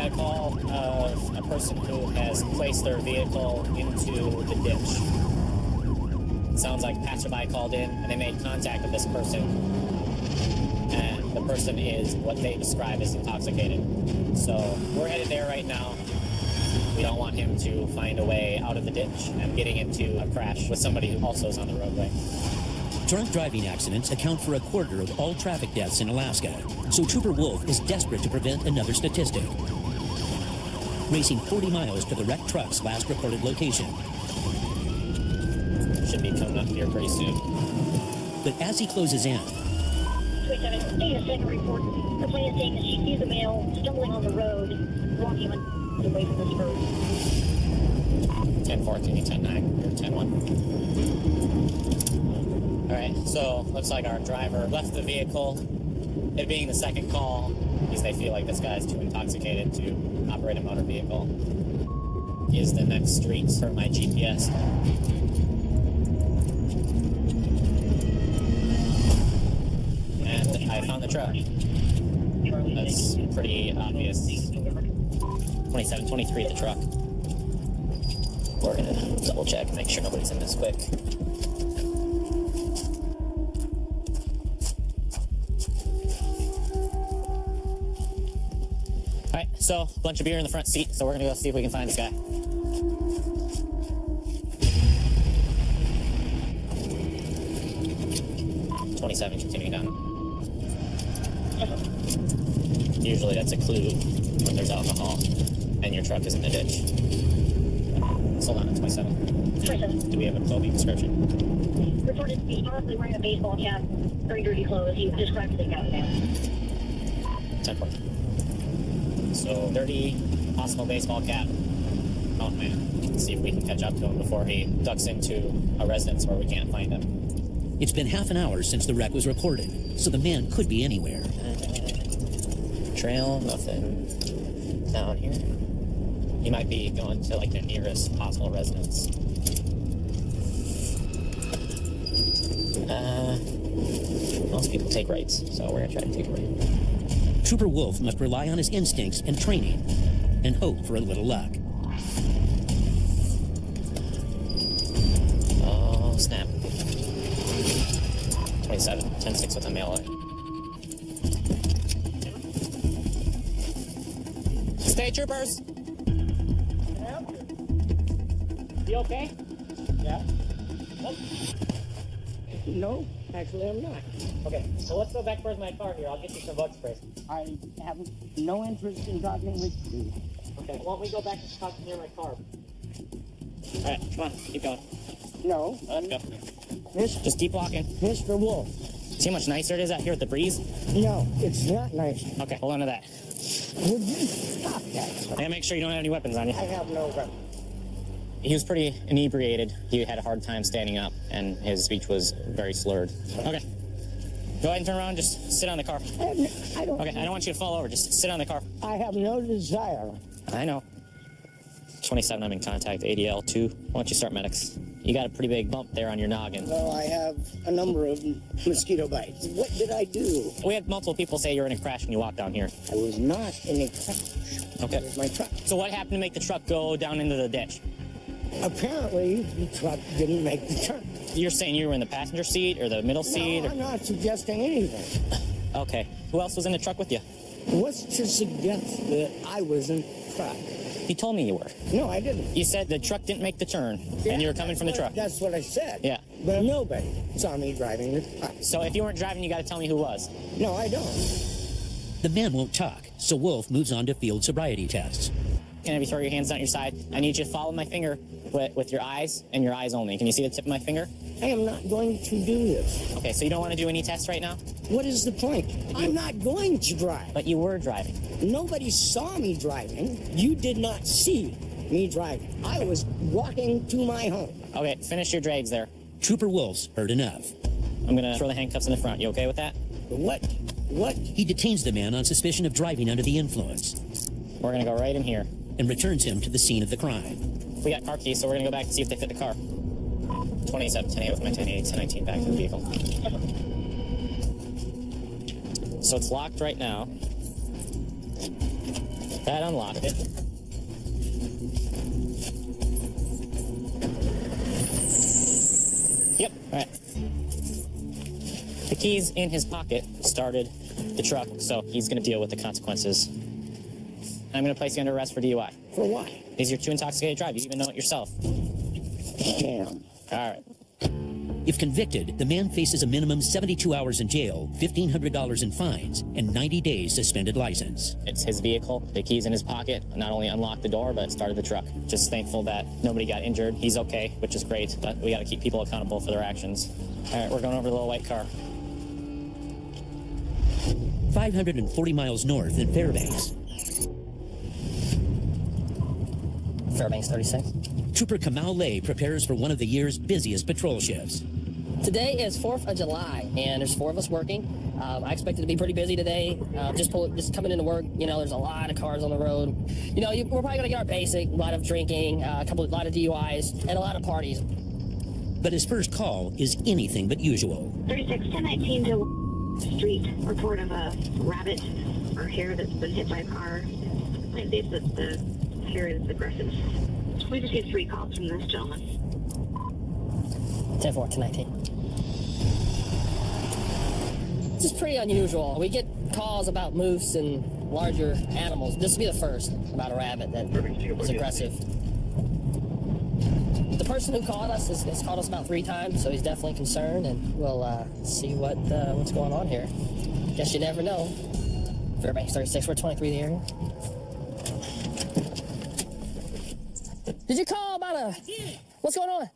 got a call of a person who has placed their vehicle into the ditch. It sounds like a passerby called in, and they made contact with this person. And the person is what they describe as intoxicated. So we're headed there right now. We don't want him to find a way out of the ditch and getting into a crash with somebody who also is on the roadway. Drunk driving accidents account for 1/4 of all traffic deaths in Alaska, so Trooper Wolf is desperate to prevent another statistic. Racing 40 miles to the wrecked truck's last reported location. Should be coming up here pretty soon. But as he closes in, 27, data second report. The plane is saying that she sees a male stumbling on the road, walking away from the spur. 10-14, 10-9, or 10-1. Alright, so looks like our driver left the vehicle. It being the second call, because they feel like this guy's too intoxicated to operate a motor vehicle, is the next street for my GPS. And I found the truck. That's pretty obvious. 2723 the truck. We're gonna double check and make sure nobody's in this quick. Alright, so a bunch of beer in the front seat, so we're gonna go see if we can find this guy. .27 continuing down. Usually that's a clue when there's alcohol and your truck is in the ditch. Hold on, 27. 27. Do we have a clothing description? Reported to be probably wearing a baseball cap, very dirty clothes. He described the guy now. 10-4. So, dirty, possible baseball cap. Oh man. Let's see if we can catch up to him before he ducks into a residence where we can't find him. it's been half an hour since the wreck was reported, so the man could be anywhere. Trail, nothing down here. He might be going to like the nearest possible residence. Most people take rights, so we're gonna try to take a right. Trooper Wolf must rely on his instincts and training and hope for a little luck. Oh, snap. 27, 10-6 with a mail line. State troopers! You okay? Yeah. Oh. No, actually I'm not. Okay, so let's go back towards my car here. I'll get you some bug sprays. I have no interest in talking with you. Okay, why don't we go back and talk near my car? Alright, come on, keep going. No. Let's go. Just keep walking. Mr. Wolf. See how much nicer it is out here with the breeze? No, it's not nice. Okay, hold on to that. Would you stop that? I gotta make sure you don't have any weapons on you. I have no weapon. He was pretty inebriated. He had a hard time standing up, and his speech was very slurred. Okay. Go ahead and turn around. Just sit on the car. I don't. Okay, I don't want you to fall over. Just sit on the car. I have no desire. I know. 27, I'm in contact. ADL 2. Why don't you start medics? You got a pretty big bump there on your noggin. Well, I have a number of mosquito bites. What did I do? We had multiple people say you were in a crash when you walked down here. I was not in a crash. Okay. It was my truck. So what happened to make the truck go down into the ditch? Apparently, the truck didn't make the turn. You're saying you were in the passenger seat or the middle seat? No, I'm not suggesting anything. Okay. Who else was in the truck with you? What's to suggest that I was in the truck? You told me you were. No, I didn't. You said the truck didn't make the turn, and you were coming from the truck. That's what I said. Yeah. But nobody saw me driving the truck. So if you weren't driving, you got to tell me who was. No, I don't. The man won't talk, so Wolf moves on to field sobriety tests. Can you throw your hands down your side? I need you to follow my finger with your eyes and your eyes only. Can you see the tip of my finger? I am not going to do this. Okay, so you don't want to do any tests right now? What is the point? I'm not going to drive. But you were driving. Nobody saw me driving. You did not see me driving. I was walking to my home. Okay, finish your drags there. Trooper Wolf's heard enough. I'm going to throw the handcuffs in the front. You okay with that? What? What? He detains the man on suspicion of driving under the influence We're going to go right in here. and returns him to the scene of the crime. We got car keys, so we're going to go back and see if they fit the car. 27, 10-8 with my 10-8, 10-19 back to the vehicle. So it's locked right now. That unlocked it. Yep, all right. The keys in his pocket started the truck, so he's going to deal with the consequences. I'm going to place you under arrest for DUI. For what? Because you're too intoxicated to drive. You even know it yourself. Damn. All right. If convicted, the man faces a minimum 72 hours in jail, $1,500 in fines, and 90 days suspended license. It's his vehicle. The keys in his pocket not only unlocked the door, but started the truck. Just thankful that nobody got injured. He's okay, which is great, but we got to keep people accountable for their actions. All right, we're going over the little white car. 540 miles north in Fairbanks. Fairbanks 36. Trooper Kamal Lay prepares for one of the year's busiest patrol shifts. Today is 4th of July, and there's 4 of us working. I expect it to be pretty busy today. Just coming into work, you know, there's a lot of cars on the road. You know, we're probably going to get our basic, a lot of drinking, a lot of DUIs, and a lot of parties. But his first call is anything but usual. 361019 to Street. Report of a rabbit or hare that's been hit by a car. I think that the hare is aggressive. We received 3 calls from this gentleman. 10-4-10-19. This is pretty unusual. We get calls about moose and larger animals. This will be the first about a rabbit that is aggressive. The person who called us has called us about 3 times, so he's definitely concerned, and we'll see what's going on here. Guess you never know. Fairbanks 36, we're 23 the area. Did you call about I did. what's going on?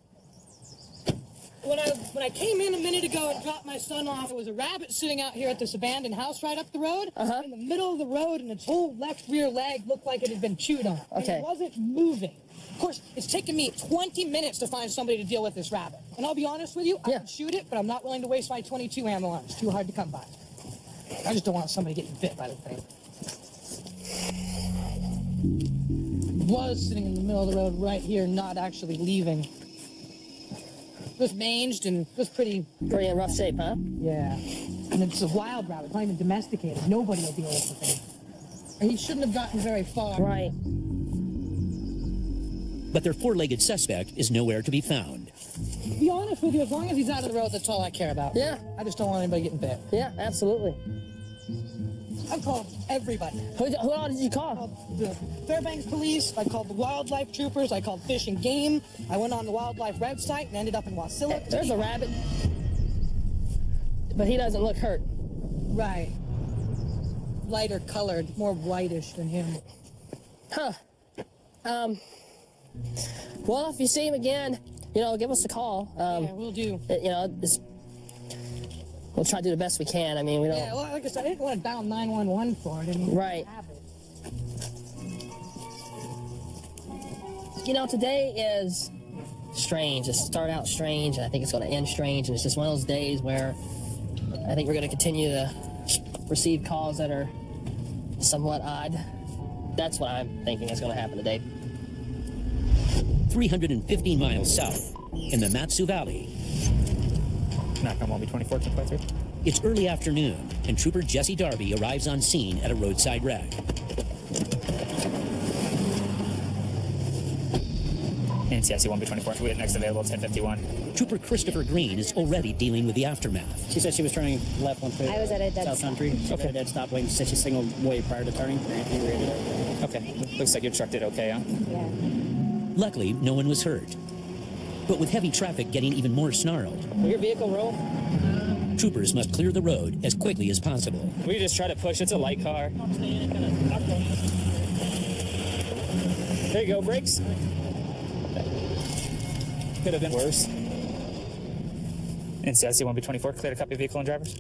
When I came in a minute ago and dropped my son off, there was a rabbit sitting out here at this abandoned house right up the road, in the middle of the road, and its whole left rear leg looked like it had been chewed on. And Okay. it wasn't moving. Of course, it's taken me 20 minutes to find somebody to deal with this rabbit. And I'll be honest with you, I Yeah. can shoot it, but I'm not willing to waste my 22 ammo on it. It's too hard to come by. I just don't want somebody getting bit by the thing. It was sitting in the middle of the road right here, not actually leaving. It was manged and it was pretty, Pretty in rough shape, huh? yeah. And it's a wild rabbit, it's not even domesticated. Nobody will deal with the thing. And he shouldn't have gotten very far. Right. But their 4-legged suspect is nowhere to be found. To be honest with you, as long as he's out of the road, that's all I care about. Yeah. I just don't want anybody getting bit. Yeah, absolutely. I've called everybody. Who all did you I call? called the Fairbanks police, I called the wildlife troopers, I called Fish and Game, I went on the wildlife website and ended up in Wasilla. There's a rabbit. But he doesn't look hurt. Right. Lighter colored, more whitish than him. Huh. Well, if you see him again, you know, give us a call. Yeah, we'll do. You know, we'll try to do the best we can. I mean, we don't. Yeah, well, like I said, I didn't want to dial 911 for it. I mean, Right. have it. You know, today is strange. It started out strange, and I think it's going to end strange. And it's just one of those days where I think we're going to continue to receive calls that are somewhat odd. That's what I'm thinking is going to happen today. 315 miles south in the Matsu Valley. Knock on 1B24, It's early afternoon, and Trooper Jesse Darby arrives on scene at a roadside wreck. NCIC 1B24, we next available 1051. Trooper Christopher Green is already dealing with the aftermath. She said she was turning left onto I was at a dead South stop. Country. She okay. Dead stop lane. She said she signaled way prior to turning. Okay, looks like your truck did okay, huh? Yeah. Luckily, no one was hurt. But with heavy traffic getting even more snarled, Will your vehicle roll? troopers must clear the road as quickly as possible. We just try to push, it's a light car. There you go, brakes. Could have been worse. NCIC 1B24, clear to copy vehicle and drivers.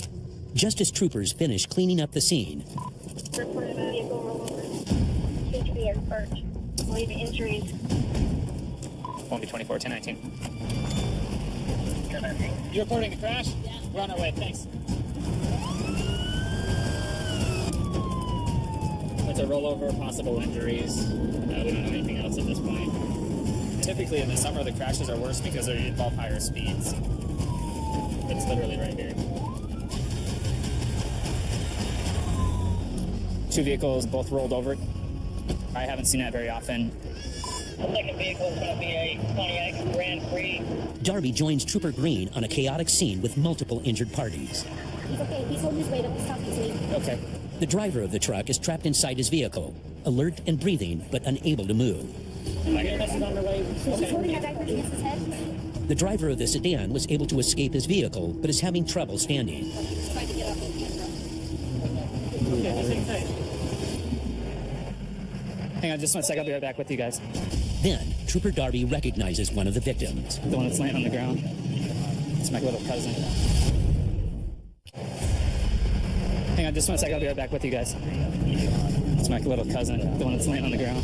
Just as troopers finish cleaning up the scene, Reported a vehicle rollover. Seems to be hurt. Believe injuries. 1B24, 1019. You reporting a crash? Yeah. We're on our way, thanks. It's a rollover, possible injuries. We don't know anything else at this point. Typically in the summer, the crashes are worse because they involve higher speeds. It's literally right here. 2 vehicles, both rolled over. I haven't seen that very often. The second vehicle is going to be a Pontiac Grand Prix. Darby joins Trooper Green on a chaotic scene with multiple injured parties. He's okay. He's holding his weight up. He's talking to me. Okay. The driver of the truck is trapped inside his vehicle, alert and breathing, but unable to move. This is underway. He's holding my diaper against his head. The driver of the sedan was able to escape his vehicle, but is having trouble standing. He's trying to get up. Hang on just one second. I'll be right back with you guys. Then, Trooper Darby recognizes one of the victims. The one that's laying on the ground. It's my little cousin. Hang on just one second. I'll be right back with you guys. It's my little cousin. The one that's laying on the ground.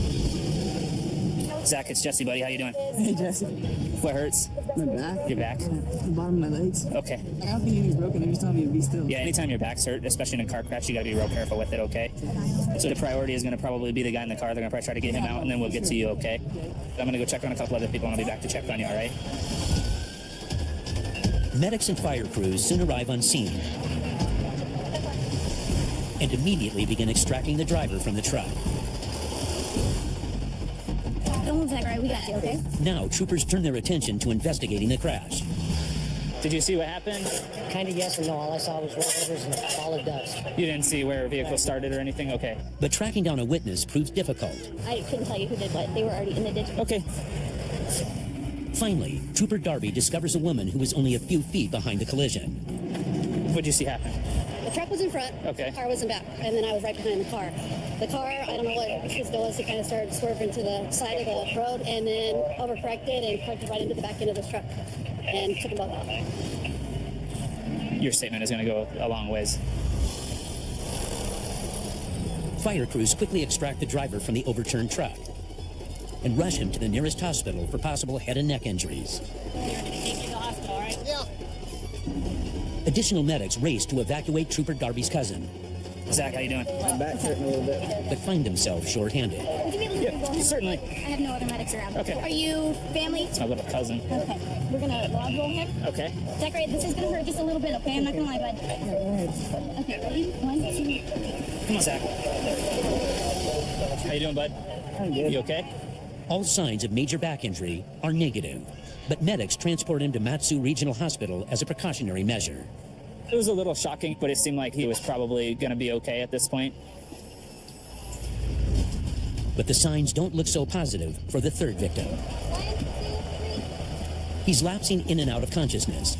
Zach, it's Jesse, buddy. How you doing? Hey, Jesse. What hurts? My back. Your back? The bottom of my legs. Okay. I don't think anything's broken. They're just telling me to be still. Yeah, anytime your back's hurt, especially in a car crash, you gotta be real careful with it, okay? So the priority is gonna probably be the guy in the car. They're gonna probably try to get him out, and then we'll get to you, okay? I'm gonna go check on a couple other people, and I'll be back to check on you, all right? Medics and fire crews soon arrive on scene and immediately begin extracting the driver from the truck. Don't move that right. We got you, okay? Now, troopers turn their attention to investigating the crash. Did you see what happened? Kind of yes or no. All I saw was rollovers and a ball of dust. You didn't see where a vehicle started or anything? Okay. But tracking down a witness proves difficult. I couldn't tell you who did what. They were already in the ditch. Okay. Finally, Trooper Darby discovers a woman who was only a few feet behind the collision. What'd you see happen? The truck was in front. Okay. The car was in back. And then I was right behind the car. The car, I don't know what it was. It kind of started swerving to the side of the road and then overcorrected and parked right into the back end of the truck and took them both out. Your statement is going to go a long ways. Fire crews quickly extract the driver from the overturned truck and rush him to the nearest hospital for possible head and neck injuries. Additional medics race to evacuate Trooper Darby's cousin. Zach, how you doing? My back's hurting a little bit. But find himself short-handed. Would you be able to Yeah, certainly. I have no other medics around. Okay. Are you family? It's my little cousin. Okay. We're going to log roll him. Okay. Decorate. This is going to hurt just a little bit, okay? I'm not going to lie, bud. Okay, ready? 1, 2. Come on, Zach. How you doing, bud? I'm good. You okay? All signs of major back injury are negative, but medics transport him to Matsu Regional Hospital as a precautionary measure. It was a little shocking, but it seemed like he was probably going to be okay at this point. But the signs don't look so positive for the third victim. He's lapsing in and out of consciousness,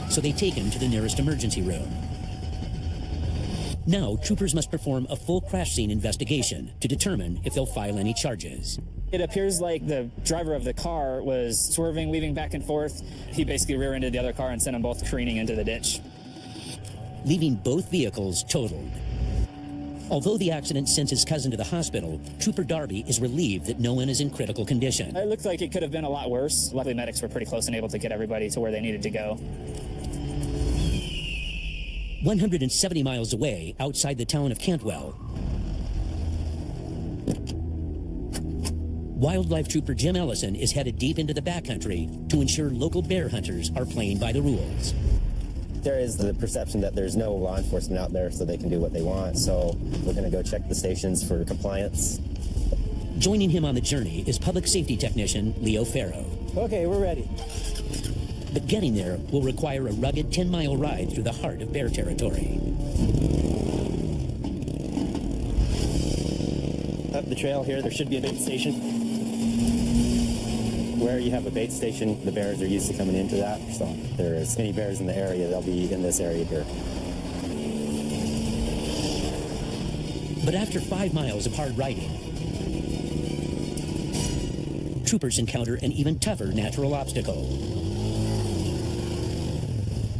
so they take him to the nearest emergency room. Now, troopers must perform a full crash scene investigation to determine if they'll file any charges. It appears like the driver of the car was swerving, weaving back and forth. He basically rear-ended the other car and sent them both careening into the ditch, leaving both vehicles totaled. Although the accident sends his cousin to the hospital, Trooper Darby is relieved that no one is in critical condition. It looked like it could have been a lot worse. Luckily, medics were pretty close and able to get everybody to where they needed to go. 170 miles away, outside the town of Cantwell, Wildlife Trooper Jim Ellison is headed deep into the backcountry to ensure local bear hunters are playing by the rules. There is the perception that there's no law enforcement out there so they can do what they want, so we're going to go check the stations for compliance. Joining him on the journey is public safety technician Leo Farrow. Okay, we're ready. But getting there will require a rugged 10-mile ride through the heart of bear territory. Up the trail here, there should be a bait station. Where you have a bait station, the bears are used to coming into that, so if there's any bears in the area, they'll be in this area here. But after 5 miles of hard riding, troopers encounter an even tougher natural obstacle.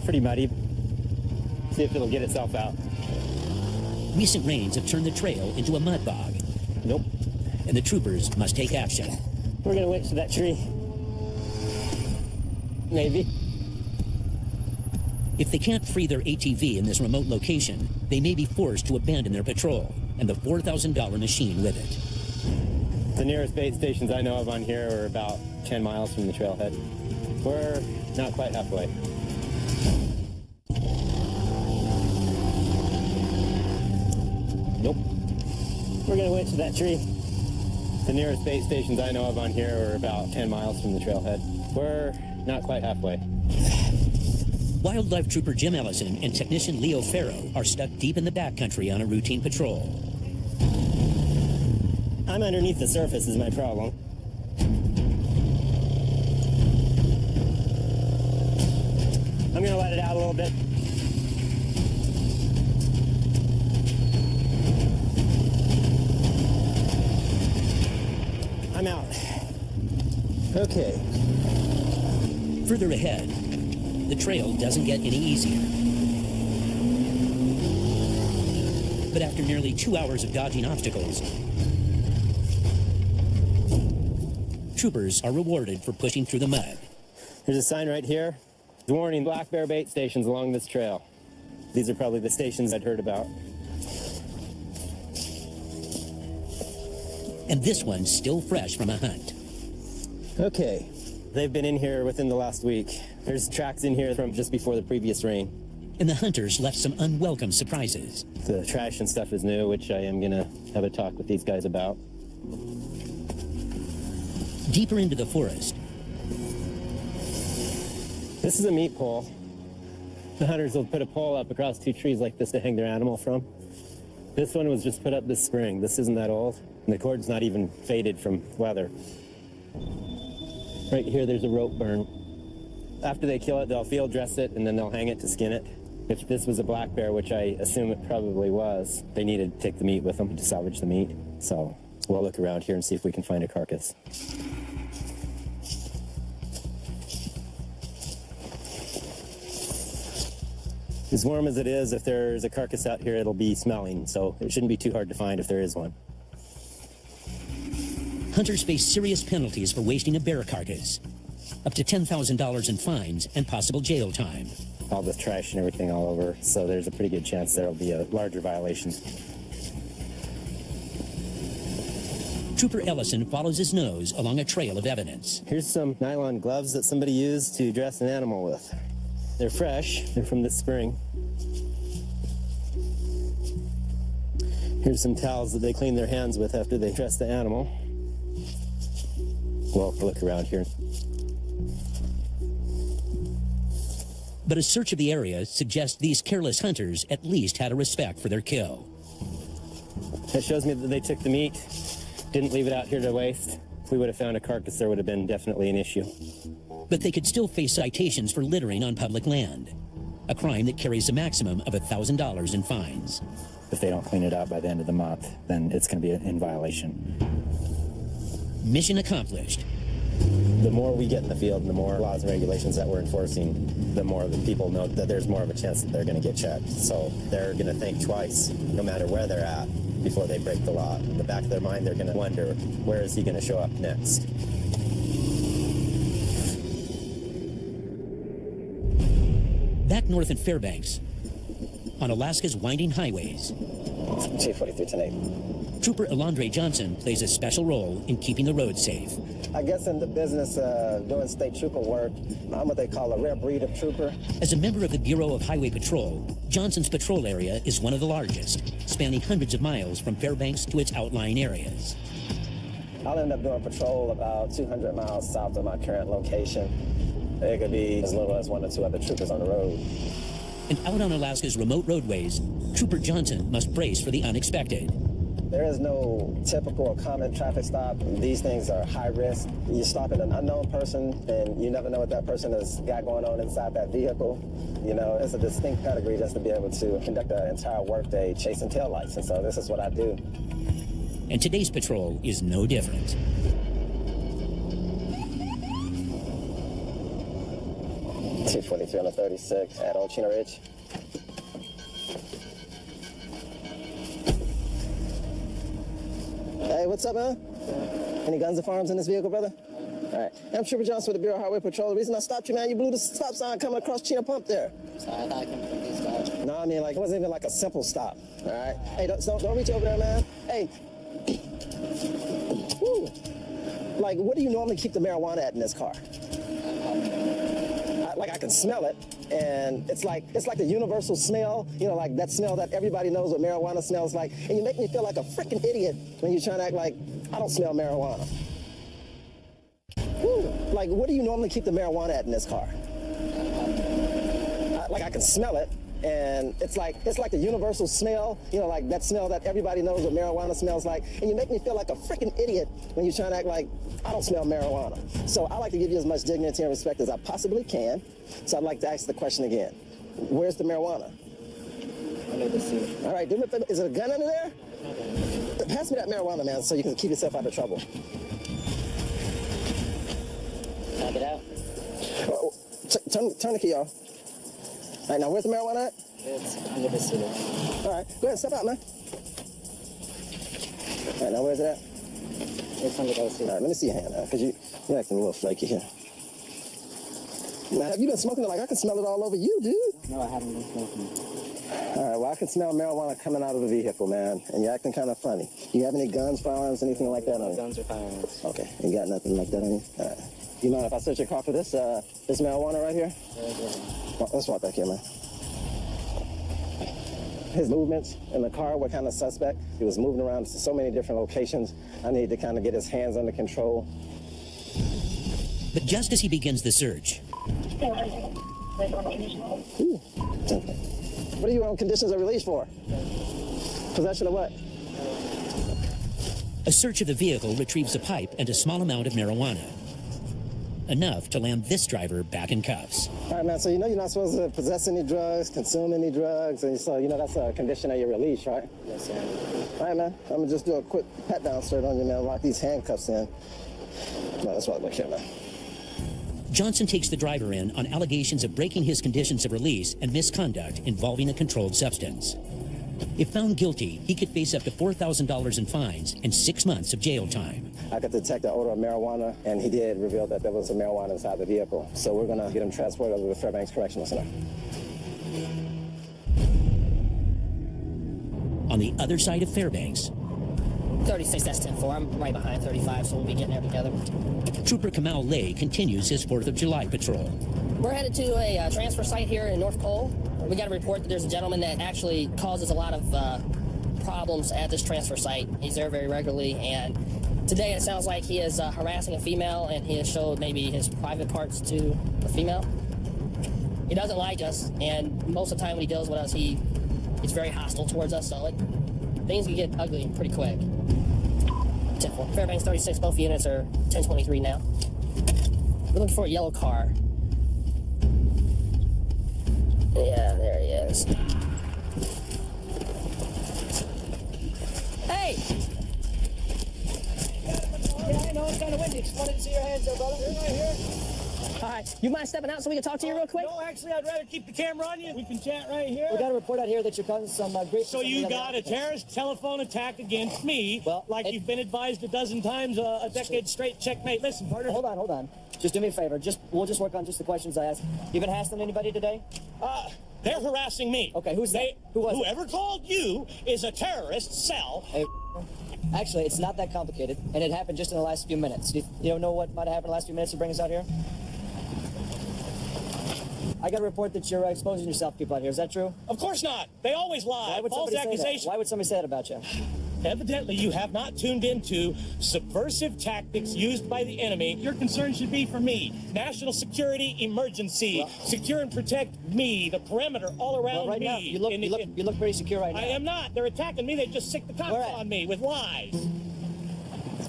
Pretty muddy. See if it'll get itself out. Recent rains have turned the trail into a mud bog. Nope. And the troopers must take action. We're gonna wait for that tree. Maybe. If they can't free their ATV in this remote location, they may be forced to abandon their patrol and the $4,000 machine with it. The nearest bait stations I know of on here are about 10 miles from the trailhead. We're not quite halfway. Nope. We're gonna wait to that tree. The nearest bait stations I know of on here are about 10 miles from the trailhead. We're not quite halfway. Wildlife Trooper Jim Ellison and Technician Leo Farrow are stuck deep in the backcountry on a routine patrol. I'm underneath the surface is my problem. I'm gonna let it out a little bit. I'm out. Okay. Further ahead, the trail doesn't get any easier. But after nearly 2 hours of dodging obstacles, troopers are rewarded for pushing through the mud. There's a sign right here. Warning, black bear bait stations along this trail. These are probably the stations I'd heard about. And this one's still fresh from a hunt. Okay, they've been in here within the last week. There's tracks in here from just before the previous rain. And the hunters left some unwelcome surprises. The trash and stuff is new, which I am gonna have a talk with these guys about. Deeper into the forest, this is a meat pole. The hunters will put a pole up across 2 trees like this to hang their animal from. This one was just put up this spring. This isn't that old. And the cord's not even faded from weather. Right here, there's a rope burn. After they kill it, they'll field dress it, and then they'll hang it to skin it. If this was a black bear, which I assume it probably was, they needed to take the meat with them to salvage the meat. So we'll look around here and see if we can find a carcass. As warm as it is, if there's a carcass out here, it'll be smelling, so it shouldn't be too hard to find if there is one. hunters face serious penalties for wasting a bear carcass. Up to $10,000 in fines and possible jail time. All this trash and everything all over, so there's a pretty good chance there'll be a larger violation. Trooper Ellison follows his nose along a trail of evidence. Here's some nylon gloves that somebody used to dress an animal with. They're fresh, they're from this spring. Here's some towels that they clean their hands with after they dress the animal. We'll look around here. But a search of the area suggests these careless hunters at least had a respect for their kill. That shows me that they took the meat, didn't leave it out here to waste. If we would have found a carcass, there would have been definitely an issue. But they could still face citations for littering on public land, a crime that carries a maximum of $1,000 in fines. If they don't clean it out by the end of the month, then it's going to be in violation. Mission accomplished. The more we get in the field and the more laws and regulations that we're enforcing, the more the people know that there's more of a chance that they're going to get checked. So they're going to think twice, no matter where they're at, before they break the law. In the back of their mind, they're going to wonder, where is he going to show up next? Back north in Fairbanks, on Alaska's winding highways, Chief 4310. Trooper Elandre Johnson plays a special role in keeping the roads safe. I guess in the business doing state trooper work, I'm what they call a rare breed of trooper. As a member of the Bureau of Highway Patrol, Johnson's patrol area is one of the largest, spanning hundreds of miles from Fairbanks to its outlying areas. I'll end up doing patrol about 200 miles south of my current location. It could be as little as 1 or 2 other troopers on the road. And out on Alaska's remote roadways, Trooper Johnson must brace for the unexpected. There is no typical or common traffic stop. These things are high risk. You stop at an unknown person, and you never know what that person has got going on inside that vehicle. You know, it's a distinct pedigree just to be able to conduct an entire workday chasing taillights, and so this is what I do. And today's patrol is no different. T-43 on the 36 at Old Chino Ridge. Hey, what's up, man? Any guns or firearms in this vehicle, brother? All right. I'm Trooper Johnson with the Bureau of Highway Patrol. The reason I stopped you, man, you blew the stop sign coming across Chino Pump there. Sorry, I thought I couldn't put these guys. No, I mean, like, it wasn't even like a simple stop, all right? Hey, don't reach over there, man. Hey. Woo. Like, what do you normally keep the marijuana at in this car? Like I can smell it, and it's like the universal smell, you know, like that smell that everybody knows what marijuana smells like. And you make me feel like a freaking idiot when you try to act like I don't smell marijuana. Whew. Like, what do you normally keep the marijuana at in this car? Like I can smell it, and it's like the universal smell, you know, like that smell that everybody knows what marijuana smells like. And you make me feel like a freaking idiot when you try to act like I don't smell marijuana. So I like to give you as much dignity and respect as I possibly can. So I'd like to ask the question again. Where's the marijuana? Under the seat. All right, is there a gun under there? Okay. Pass me that marijuana, man, so you can keep yourself out of trouble. Knock it out. Oh, turn the key off. All right, now where's the marijuana at? It's under the seat. All right, go ahead, step out, man. All right, now where's it at? It's under the seat. All right, let me see your hand now, because you're acting a little flaky here. Now, have you been smoking it? Like, I can smell it all over you, dude. No, I haven't been smoking. All right, well, I can smell marijuana coming out of the vehicle, man, and you're acting kind of funny. You have any guns, firearms, anything like that on you? Guns or firearms. Okay, you got nothing like that on you? All right. You mind if I search your car for this marijuana right here? Well, let's walk back here, man. His movements in the car were kind of suspect. He was moving around to so many different locations. I need to kind of get his hands under control. But just as he begins the search, Ooh. What are you on conditions of release for? Possession of what? a search of the vehicle retrieves a pipe and a small amount of marijuana. Enough to land this driver back in cuffs. All right, man, so you know you're not supposed to possess any drugs, consume any drugs, and so you know that's a condition of your release, right? Yes, sir. All right, man, I'm gonna just do a quick pat down straight on you, man, lock these handcuffs in. No, that's right, look here, man. Johnson takes the driver in on allegations of breaking his conditions of release and misconduct involving a controlled substance. If found guilty, he could face up to $4,000 in fines and 6 months of jail time. I could detect the odor of marijuana, and he did reveal that there was some marijuana inside the vehicle. So we're gonna get him transported over to Fairbanks Correctional Center. On the other side of Fairbanks, 36, that's 10-4. I'm right behind 35, so we'll be getting there together. Trooper Kamal Lay continues his 4th of July patrol. We're headed to a transfer site here in North Cole. We got a report that there's a gentleman that actually causes a lot of problems at this transfer site. He's there very regularly, and today it sounds like he is harassing a female, and he has showed maybe his private parts to a female. He doesn't like us, and most of the time when he deals with us, he's very hostile towards us, so things can get ugly pretty quick. 10-4. Fairbanks 36, both units are 1023 now. We're looking for a yellow car. Yeah, there he is. Hey! Yeah, I know it's kind of windy. Just wanted to see your hands there, brother. You're right here. All right, you mind stepping out so we can talk to you real quick? No, actually, I'd rather keep the camera on you. We can chat right here. We got a report out here that you're causing some grief. So you got a terrorist telephone attack against me, well, like you've been advised a dozen times, a decade straight. Checkmate. Listen, partner. Hold on. Just do me a favor. We'll just work on just the questions I asked. You been hassling anybody today? They're harassing me. Okay, who's they? Who was Whoever called you is a terrorist cell. Hey, actually, it's not that complicated, and it happened just in the last few minutes. You don't know what might have happened in the last few minutes to bring us out here? I got a report that you're exposing yourself to people out here. Is that true? Of course not. They always lie. False accusations. Why would somebody say that about you? Evidently, you have not tuned into subversive tactics used by the enemy. Your concern should be for me. National security emergency. Secure and protect me, the perimeter all around right me. Now, you look pretty secure right now. I am not. They're attacking me. They just sick the cops on me with lies.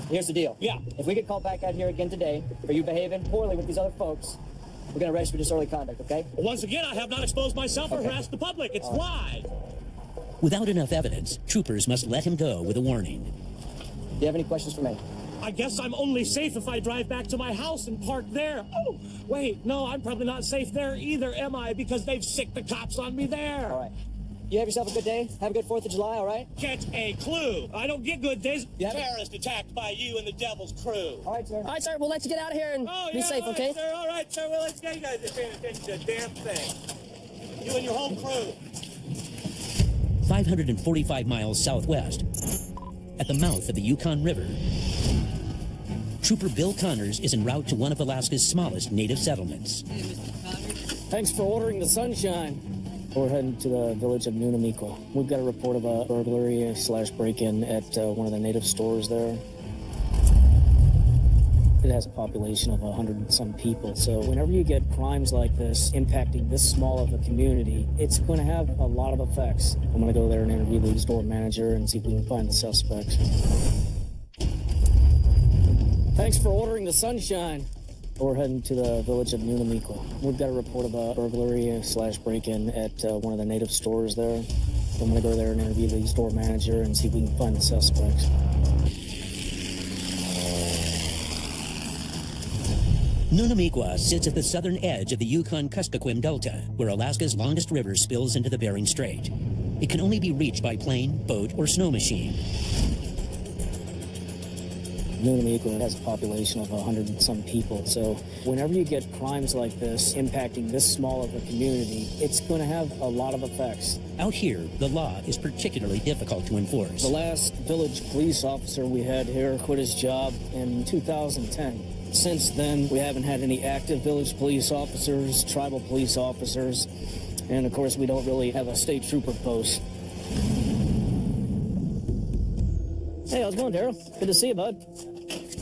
Here's the deal. Yeah. If we get called back out here again today for you behaving poorly with these other folks, we're going to arrest you for disorderly conduct, okay? Well, once again, I have not exposed myself or harassed the public. It's lies. Without enough evidence, troopers must let him go with a warning. Do you have any questions for me? I guess I'm only safe if I drive back to my house and park there. Oh, wait, no, I'm probably not safe there either, am I? Because they've sicked the cops on me there. All right. You have yourself a good day. Have a good 4th of July, all right? Get a clue. I don't get good days. Terrorist attacked by you and the devil's crew. All right, sir. All right, sir, we'll let you get out of here and be safe, okay? Sir, all right, sir. Well, let's get you guys paying attention to the damn thing. You and your whole crew. 545 miles southwest, at the mouth of the Yukon River, Trooper Bill Connors is en route to one of Alaska's smallest native settlements. Hey, Mr. Connors. Thanks for ordering the sunshine. We're heading to the village of Nunamiqua. We've got a report of a burglary / break-in at one of the native stores there. It has a population of 100 and some people. So whenever you get crimes like this impacting this small of a community, it's going to have a lot of effects. I'm going to go there and interview the store manager and see if we can find the suspects. Thanks for ordering the sunshine. We're heading to the village of Nunamiqua. We've got a report of a burglary / break-in at one of the native stores there. I'm going to go there and interview the store manager and see if we can find the suspects. Nunamiqua sits at the southern edge of the Yukon-Kuskokwim Delta, where Alaska's longest river spills into the Bering Strait. It can only be reached by plane, boat, or snow machine. Nunamiqua has a population of 100 and some people, so whenever you get crimes like this impacting this small of a community, it's going to have a lot of effects. Out here, the law is particularly difficult to enforce. The last village police officer we had here quit his job in 2010. Since then, we haven't had any active village police officers, tribal police officers, and of course, we don't really have a state trooper post. Hey, how's it going, Daryl? Good to see you, bud.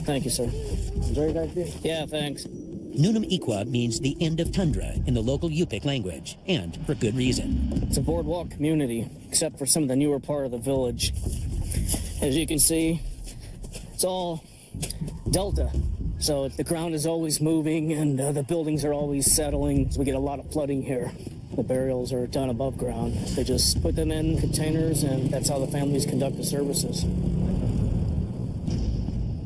Thank you, sir. Enjoy your day. Yeah, thanks. Nunamiqua means the end of tundra in the local Yupik language, and for good reason. It's a boardwalk community, except for some of the newer part of the village. As you can see, it's all delta. So the ground is always moving, and the buildings are always settling. So we get a lot of flooding here. The burials are done above ground. They just put them in containers, and that's how the families conduct the services.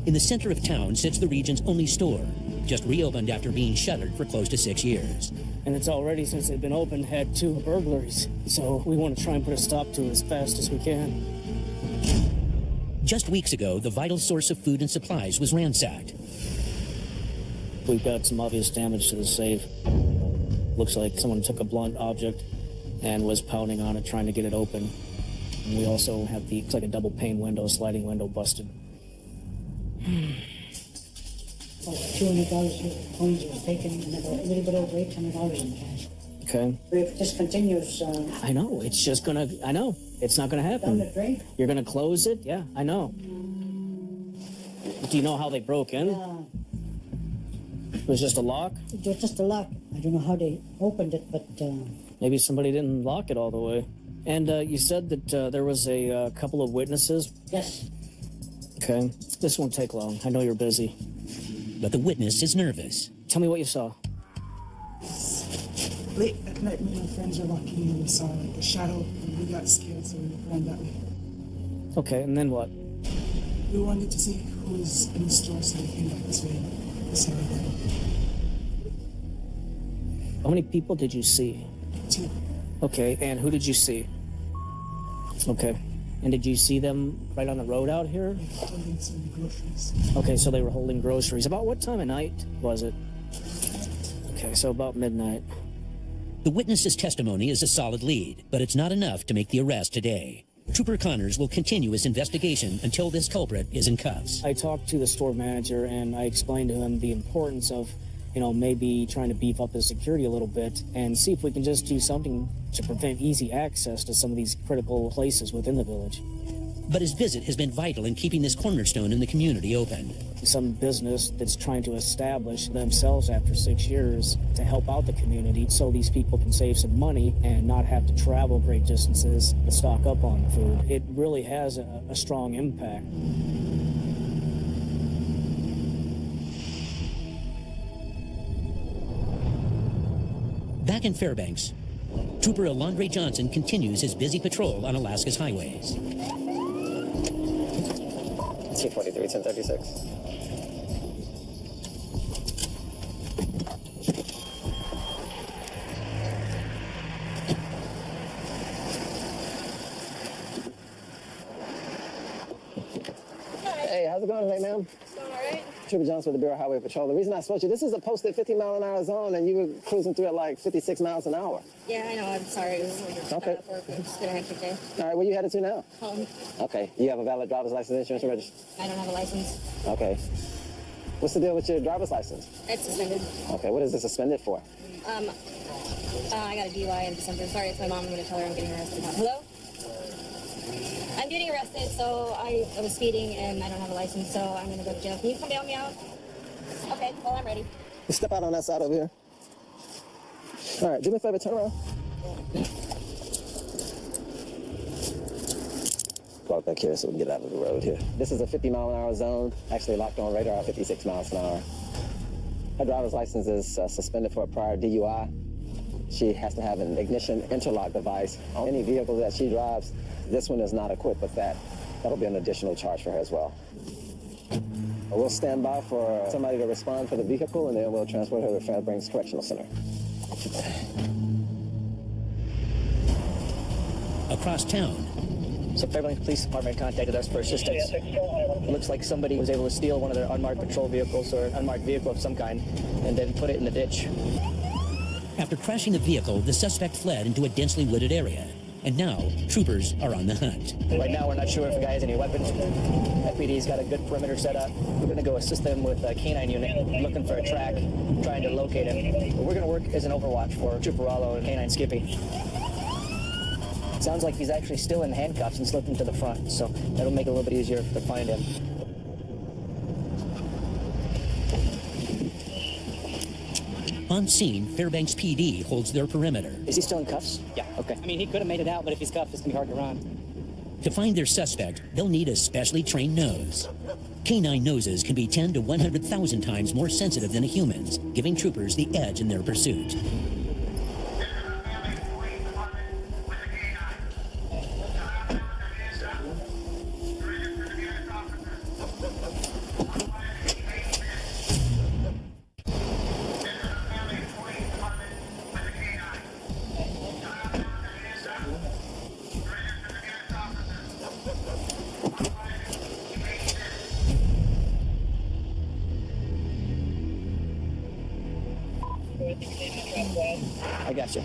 In the center of town sits the region's only store, just reopened after being shuttered for close to 6 years. And it's already, since they've been open, had 2 burglaries. So we want to try and put a stop to it as fast as we can. Just weeks ago, the vital source of food and supplies was ransacked. We've got some obvious damage to the safe. Looks like someone took a blunt object and was pounding on it, trying to get it open. And we also have it's like a double pane window, sliding window busted. $200 coins was taken and about a little bit over $800 in cash. Okay. If this continues... I know, it's just gonna... I know, it's not gonna happen. Down the drain? You're gonna close it? Yeah, I know. Do you know how they broke in? It was just a lock? It was just a lock. I don't know how they opened it, but... Maybe somebody didn't lock it all the way. And you said that there was a couple of witnesses? Yes. Okay. This won't take long. I know you're busy. But the witness is nervous. Tell me what you saw. Late at night, me and my friends were walking in, we saw like a shadow, and we got scared, so we ran that way. Okay, and then what? We wanted to see who was in the store, so we came back this way. We saw them. How many people did you see? 2. Okay, and who did you see? Okay. And did you see them right on the road out here? Holding some groceries. Okay, so they were holding groceries. About what time of night was it? Okay, so about midnight. The witness's testimony is a solid lead, but it's not enough to make the arrest today. Trooper Connors will continue his investigation until this culprit is in cuffs. I talked to the store manager, and I explained to him the importance of, maybe trying to beef up his security a little bit and see if we can just do something to prevent easy access to some of these critical places within the village. But his visit has been vital in keeping this cornerstone in the community open. Some business that's trying to establish themselves after 6 years to help out the community so these people can save some money and not have to travel great distances to stock up on food. It really has a strong impact. Back in Fairbanks, Trooper Alondre Johnson continues his busy patrol on Alaska's highways. T-43, 1036. Hey, how's it going today, ma'am? It's going all right. Trooper Johnson with the Bureau of Highway Patrol. The reason I spoke to you, this is a posted 50-mile-an-hour zone, and you were cruising through at like 56 miles an hour. Yeah, I know. I'm sorry. It was Okay. It's been a hectic day. All right, where you headed to now? Home. Okay. You have a valid driver's license, insurance, and registration? I don't have a license. Okay. What's the deal with your driver's license? It's suspended. Okay, what is it suspended for? I got a DUI in December. Sorry, it's my mom. I'm going to tell her I'm getting arrested. Hello? I'm getting arrested, so I was speeding and I don't have a license, so I'm going to go to jail. Can you come bail me out? Okay, well, I'm ready. You step out on that side over here. All right, do me a favor, turn around. Walk back here so we can get out of the road here. This is a 50-mile-an-hour zone, actually locked on radar at 56 miles an hour. Her driver's license is suspended for a prior DUI. She has to have an ignition interlock device on any vehicle that she drives. This one is not equipped with that. That'll be an additional charge for her as well. We'll stand by for somebody to respond for the vehicle, and then we'll transport her to Fairbanks Correctional Center. Across town, So Fairbanks Police Department contacted us for assistance. It looks like somebody was able to steal one of their unmarked patrol vehicles or unmarked vehicle of some kind and then put it in the ditch. after crashing the vehicle, the suspect fled into a densely wooded area. And now, troopers are on the hunt. Right now, we're not sure if the guy has any weapons. FPD's got a good perimeter set up. We're going to go assist them with a canine unit, looking for a track, trying to locate him. But we're going to work as an overwatch for Trooper Rollo and Canine Skippy. Sounds like he's actually still in handcuffs and slipping to the front, so that'll make it a little bit easier to find him. On scene, Fairbanks PD holds their perimeter. Is he still in cuffs? Yeah. Okay. I mean, he could have made it out, but if he's cuffed, it's going to be hard to run. To find their suspect, they'll need a specially trained nose. Canine noses can be 10 to 100,000 times more sensitive than a human's, giving troopers the edge in their pursuit. I got you.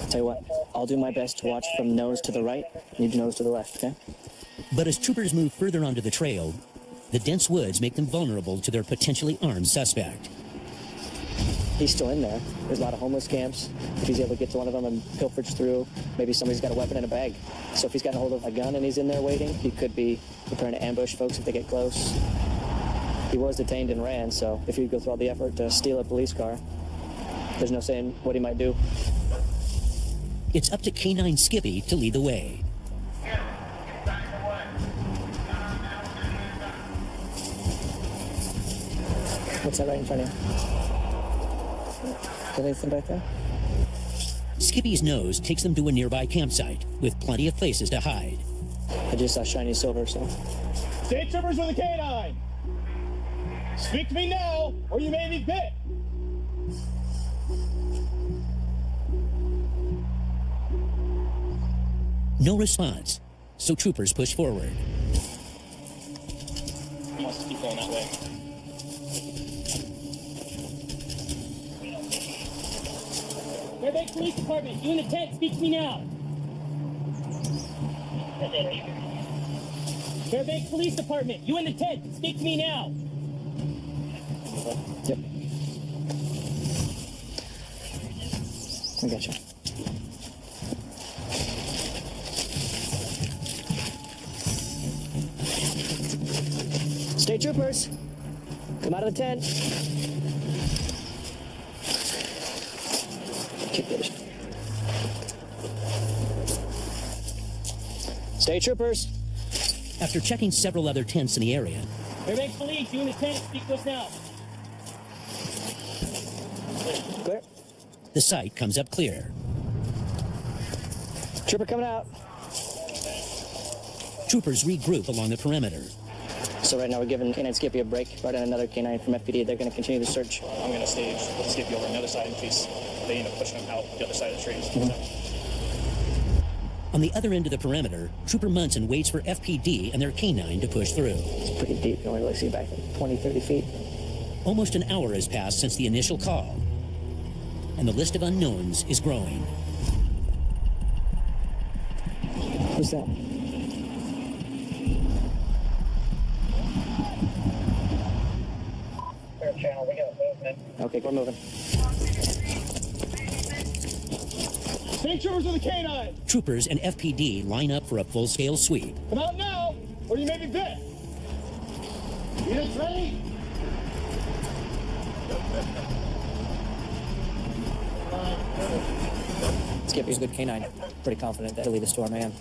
Tell you what, I'll do my best to watch from nose to the right, you do nose to the left, okay? But as troopers move further onto the trail, the dense woods make them vulnerable to their potentially armed suspect. He's still in there. There's a lot of homeless camps. If he's able to get to one of them and pilferage through, maybe somebody's got a weapon in a bag. So if he's got a hold of a gun and he's in there waiting, he could be preparing to ambush folks if they get close. He was detained and ran, so if he'd go through all the effort to steal a police car, there's no saying what he might do. It's up to Canine Skippy to lead the way. What's that right in front of you? Is there anything back there? Skippy's nose takes them to a nearby campsite with plenty of places to hide. I just saw shiny silver, so... State troopers with a canine! Speak to me now, or you may be bit! No response, so troopers push forward. He wants to keep going that way. Fairbanks Police Department, you in the tent, speak to me now. Fairbanks Police Department, you in the tent, speak to me now. Yep. I got you. State troopers, come out of the tent. Kick this. State troopers. After checking several other tents in the area, Fairbanks Police, you in the tent, speak to us now. Clear. the site comes up clear. Trooper coming out. Troopers regroup along the perimeter. So right now we're giving Canine Skippy a break. Brought in another canine from FPD. They're going to continue the search. I'm going to stage Skippy over on the other side in case they end up pushing him out the other side of the trees. On the other end of the perimeter, Trooper Munson waits for FPD and their canine to push through. It's pretty deep. You can only really see back 20, 30 feet. Almost an hour has passed since the initial call, and the list of unknowns is growing. Who's that? channel. We got movement. Okay, we're moving. State troopers with the canine. Troopers and FPD line up for a full-scale sweep. Come out now, or you may be bit. Units ready? Skippy's a good canine. Pretty confident that he'll lead us to our man.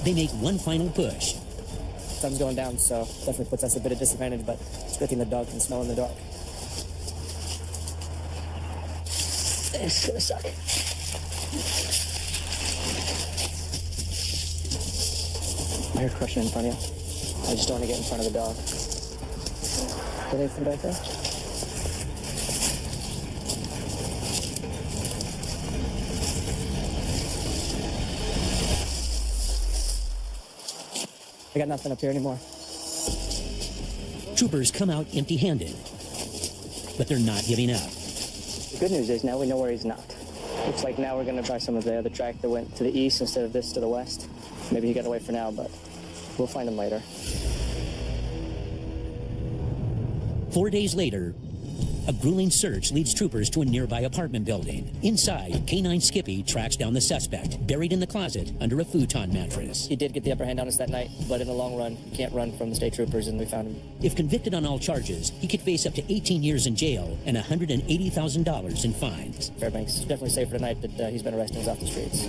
They make one final push. Sun's going down, so definitely puts us a bit of disadvantage, but it's a good thing the dog can smell in the dark. It's gonna suck. I hear crushing in front of you. I just don't want to get in front of the dog. Get anything back there? I got nothing up here anymore. Troopers come out empty-handed, but they're not giving up. The good news is now we know where he's not. Looks like now we're going to try some of the other track that went to the east instead of this to the west. Maybe he got away for now, but we'll find him later. 4 days later, a grueling search leads troopers to a nearby apartment building. Inside, K9 Skippy tracks down the suspect, buried in the closet under a futon mattress. He did get the upper hand on us that night, but in the long run, you can't run from the state troopers, and we found him. If convicted on all charges, he could face up to 18 years in jail and $180,000 in fines. Fairbanks, definitely safer tonight that he's been arrested and is off the streets.